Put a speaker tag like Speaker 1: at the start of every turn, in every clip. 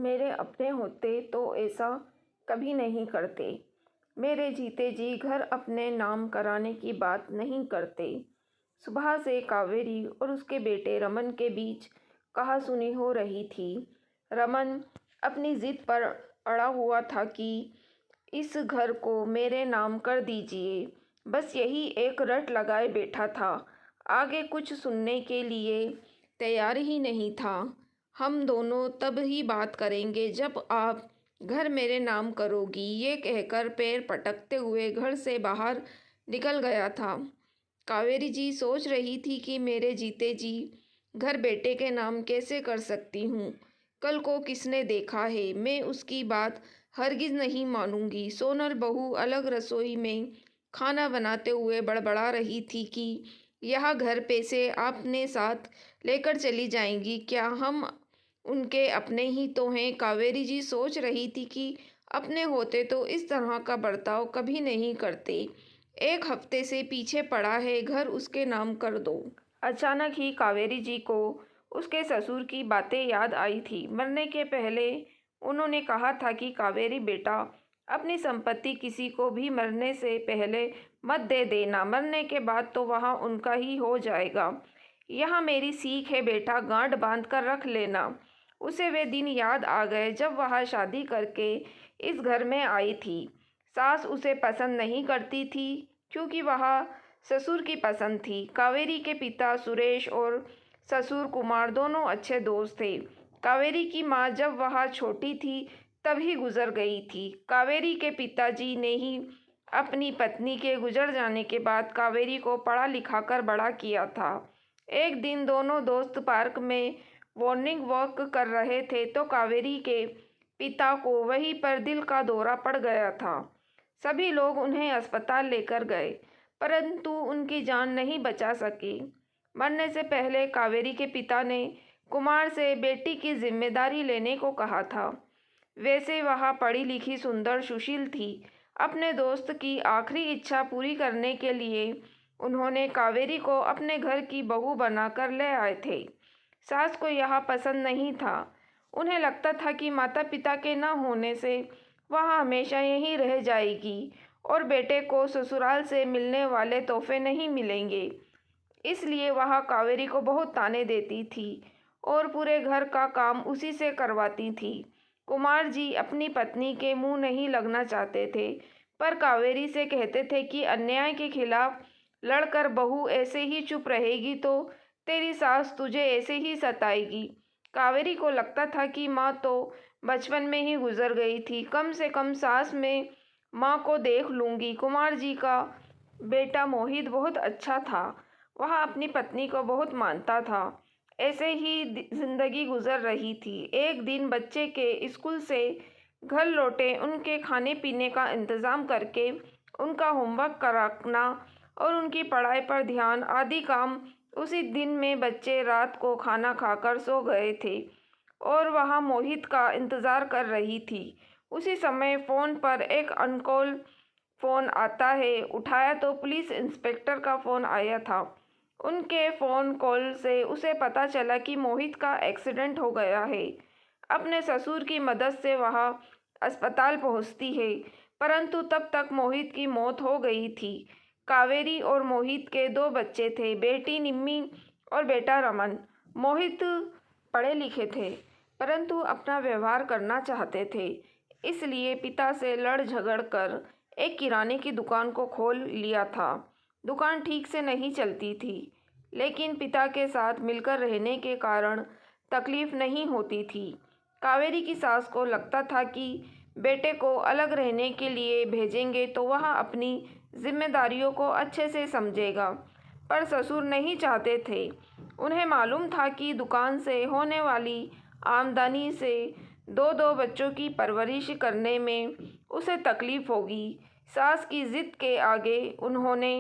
Speaker 1: मेरे अपने होते तो ऐसा कभी नहीं करते। मेरे जीते जी घर अपने नाम कराने की बात नहीं करते। सुबह से कावेरी और उसके बेटे रमन के बीच कहासुनी हो रही थी। रमन अपनी जिद पर अड़ा हुआ था कि इस घर को मेरे नाम कर दीजिए। बस यही एक रट लगाए बैठा था, आगे कुछ सुनने के लिए तैयार ही नहीं था। हम दोनों तब ही बात करेंगे जब आप घर मेरे नाम करोगी, ये कहकर पैर पटकते हुए घर से बाहर निकल गया था। कावेरी जी सोच रही थी कि मेरे जीते जी घर बेटे के नाम कैसे कर सकती हूँ। कल को किसने देखा है, मैं उसकी बात हरगिज नहीं मानूंगी। सोनल बहू अलग रसोई में खाना बनाते हुए बड़बड़ा रही थी कि यह घर पैसे आपने साथ लेकर चली जाएंगी क्या? हम उनके अपने ही तो हैं। कावेरी जी सोच रही थी कि अपने होते तो इस तरह का बर्ताव कभी नहीं करते। एक हफ्ते से पीछे पड़ा है, घर उसके नाम कर दो। अचानक ही कावेरी जी को उसके ससुर की बातें याद आई थी। मरने के पहले उन्होंने कहा था कि कावेरी बेटा, अपनी संपत्ति किसी को भी मरने से पहले मत दे देना, मरने के बाद तो वहाँ उनका ही हो जाएगा। यह मेरी सीख है बेटा, गांठ बांध कर रख लेना। उसे वे दिन याद आ गए जब वह शादी करके इस घर में आई थी। सास उसे पसंद नहीं करती थी क्योंकि वह ससुर की पसंद थी। कावेरी के पिता सुरेश और ससुर कुमार दोनों अच्छे दोस्त थे। कावेरी की माँ जब वह छोटी थी तभी गुजर गई थी। कावेरी के पिताजी ने ही अपनी पत्नी के गुजर जाने के बाद कावेरी को पढ़ा लिखा कर बड़ा किया था। एक दिन दोनों दोस्त पार्क में मॉर्निंग वॉक कर रहे थे तो कावेरी के पिता को वहीं पर दिल का दौरा पड़ गया था। सभी लोग उन्हें अस्पताल लेकर गए परंतु उनकी जान नहीं बचा सके। मरने से पहले कावेरी के पिता ने कुमार से बेटी की जिम्मेदारी लेने को कहा था। वैसे वह पढ़ी लिखी सुंदर सुशील थी। अपने दोस्त की आखिरी इच्छा पूरी करने के लिए उन्होंने कावेरी को अपने घर की बहू बनाकर ले आए थे। सास को यह पसंद नहीं था। उन्हें लगता था कि माता पिता के न होने से वह हमेशा यहीं रह जाएगी और बेटे को ससुराल से मिलने वाले तोहफे नहीं मिलेंगे। इसलिए वह कावेरी को बहुत ताने देती थी और पूरे घर का काम उसी से करवाती थी। कुमार जी अपनी पत्नी के मुंह नहीं लगना चाहते थे पर कावेरी से कहते थे कि अन्याय के खिलाफ लड़कर बहू ऐसे ही चुप रहेगी तो तेरी सास तुझे ऐसे ही सताएगी। कावेरी को लगता था कि माँ तो बचपन में ही गुजर गई थी, कम से कम सास में माँ को देख लूँगी। कुमार जी का बेटा मोहित बहुत अच्छा था, वह अपनी पत्नी को बहुत मानता था। ऐसे ही जिंदगी गुजर रही थी। एक दिन बच्चे के स्कूल से घर लौटे उनके खाने पीने का इंतज़ाम करके उनका होमवर्क कराना और उनकी पढ़ाई पर ध्यान आदि काम उसी दिन में बच्चे रात को खाना खाकर सो गए थे और वह मोहित का इंतज़ार कर रही थी। उसी समय फ़ोन पर एक अनकॉल फ़ोन आता है। उठाया तो पुलिस इंस्पेक्टर का फ़ोन आया था। उनके फ़ोन कॉल से उसे पता चला कि मोहित का एक्सीडेंट हो गया है। अपने ससुर की मदद से वह अस्पताल पहुंचती है परंतु तब तक मोहित की मौत हो गई थी। कावेरी और मोहित के दो बच्चे थे, बेटी निम्मी और बेटा रमन। मोहित पढ़े लिखे थे परंतु अपना व्यवहार करना चाहते थे, इसलिए पिता से लड़ झगड़ कर एक किराने की दुकान को खोल लिया था। दुकान ठीक से नहीं चलती थी लेकिन पिता के साथ मिलकर रहने के कारण तकलीफ नहीं होती थी। कावेरी की सास को लगता था कि बेटे को अलग रहने के लिए भेजेंगे तो वह अपनी जिम्मेदारियों को अच्छे से समझेगा, पर ससुर नहीं चाहते थे। उन्हें मालूम था कि दुकान से होने वाली आमदनी से दो दो बच्चों की परवरिश करने में उसे तकलीफ होगी। सास की जिद के आगे उन्होंने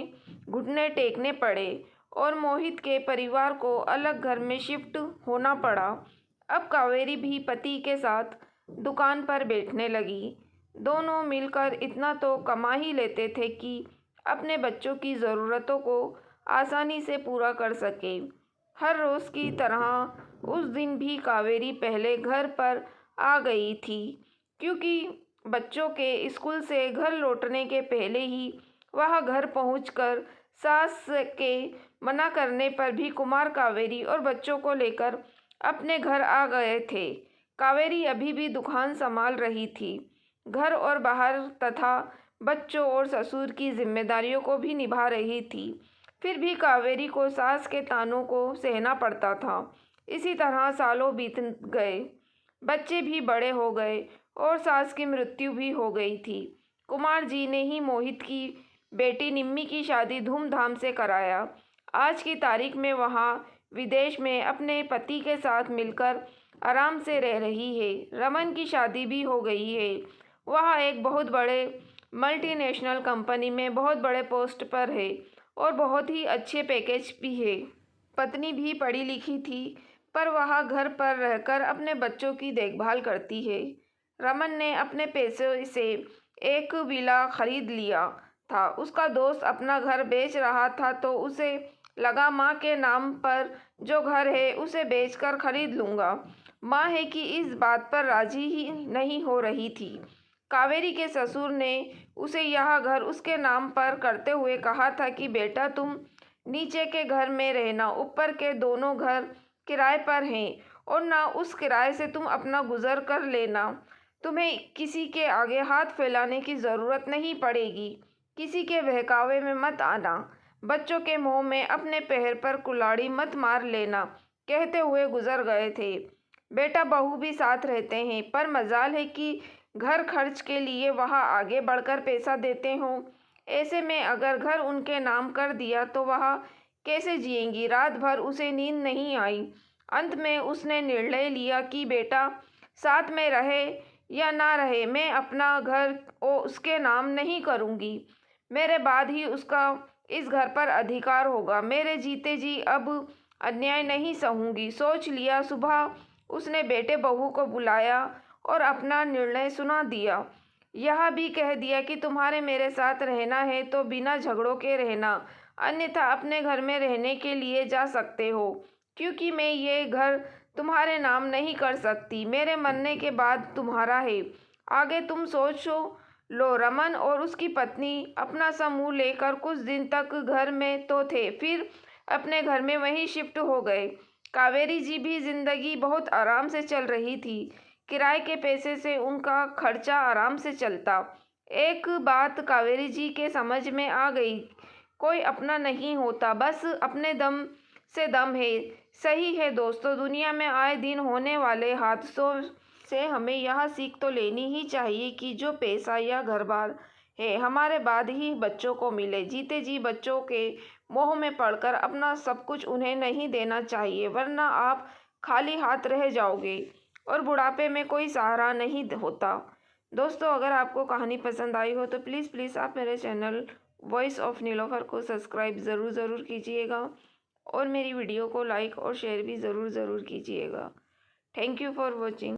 Speaker 1: घुटने टेकने पड़े और मोहित के परिवार को अलग घर में शिफ्ट होना पड़ा। अब कावेरी भी पति के साथ दुकान पर बैठने लगी। दोनों मिलकर इतना तो कमा ही लेते थे कि अपने बच्चों की ज़रूरतों को आसानी से पूरा कर सके। हर रोज़ की तरह उस दिन भी कावेरी पहले घर पर आ गई थी, क्योंकि बच्चों के स्कूल से घर लौटने के पहले ही वह घर पहुंचकर सास के मना करने पर भी कुमार कावेरी और बच्चों को लेकर अपने घर आ गए थे। कावेरी अभी भी दुकान संभाल रही थी, घर और बाहर तथा बच्चों और ससुर की जिम्मेदारियों को भी निभा रही थी। फिर भी कावेरी को सास के तानों को सहना पड़ता था। इसी तरह सालों बीत गए, बच्चे भी बड़े हो गए और सास की मृत्यु भी हो गई थी। कुमार जी ने ही मोहित की बेटी निम्मी की शादी धूमधाम से कराया। आज की तारीख में वहाँ विदेश में अपने पति के साथ मिलकर आराम से रह रही है। रमन की शादी भी हो गई है। वह एक बहुत बड़े मल्टीनेशनल कंपनी में बहुत बड़े पोस्ट पर है और बहुत ही अच्छे पैकेज भी है। पत्नी भी पढ़ी लिखी थी, पर वह घर पर रहकर अपने बच्चों की देखभाल करती है। रमन ने अपने पैसे से एक विला खरीद लिया था। उसका दोस्त अपना घर बेच रहा था तो उसे लगा माँ के नाम पर जो घर है उसे बेचकर खरीद लूँगा। माँ है कि इस बात पर राजी ही नहीं हो रही थी। कावेरी के ससुर ने उसे यह घर उसके नाम पर करते हुए कहा था कि बेटा तुम नीचे के घर में रहना, ऊपर के दोनों घर किराए पर हैं और ना उस किराए से तुम अपना गुजर कर लेना। तुम्हें किसी के आगे हाथ फैलाने की ज़रूरत नहीं पड़ेगी। किसी के बहकावे में मत आना। बच्चों के मुंह में अपने पैर पर कुल्हाड़ी मत मार लेना, कहते हुए गुजर गए थे। बेटा बहू भी साथ रहते हैं, पर मजाल है कि घर खर्च के लिए वह आगे बढ़कर पैसा देते हों। ऐसे में अगर घर उनके नाम कर दिया तो वह कैसे जिएंगी। रात भर उसे नींद नहीं आई। अंत में उसने निर्णय लिया कि बेटा साथ में रहे या ना रहे, मैं अपना घर उसके नाम नहीं करूँगी। मेरे बाद ही उसका इस घर पर अधिकार होगा। मेरे जीते जी अब अन्याय नहीं सहूँगी। सोच लिया। सुबह उसने बेटे बहू को बुलाया और अपना निर्णय सुना दिया। यह भी कह दिया कि तुम्हारे मेरे साथ रहना है तो बिना झगड़ों के रहना, अन्यथा अपने घर में रहने के लिए जा सकते हो, क्योंकि मैं ये घर तुम्हारे नाम नहीं कर सकती। मेरे मरने के बाद तुम्हारा है। आगे तुम सोचो लो। रमन और उसकी पत्नी अपना समूह लेकर कुछ दिन तक घर में तो थे, फिर अपने घर में वहीं शिफ्ट हो गए। कावेरी जी भी जिंदगी बहुत आराम से चल रही थी। किराए के पैसे से उनका खर्चा आराम से चलता। एक बात कावेरी जी के समझ में आ गई, कोई अपना नहीं होता, बस अपने दम से दम है। सही है दोस्तों, दुनिया में आए दिन होने वाले हादसों से हमें यह सीख तो लेनी ही चाहिए कि जो पैसा या घर बार है हमारे बाद ही बच्चों को मिले। जीते जी बच्चों के मोह में पड़कर अपना सब कुछ उन्हें नहीं देना चाहिए, वरना आप खाली हाथ रह जाओगे और बुढ़ापे में कोई सहारा नहीं होता। दोस्तों, अगर आपको कहानी पसंद आई हो तो प्लीज़ आप मेरे चैनल वॉइस ऑफ नीलोफर को सब्सक्राइब ज़रूर कीजिएगा और मेरी वीडियो को लाइक और शेयर भी ज़रूर कीजिएगा। Thank you for watching.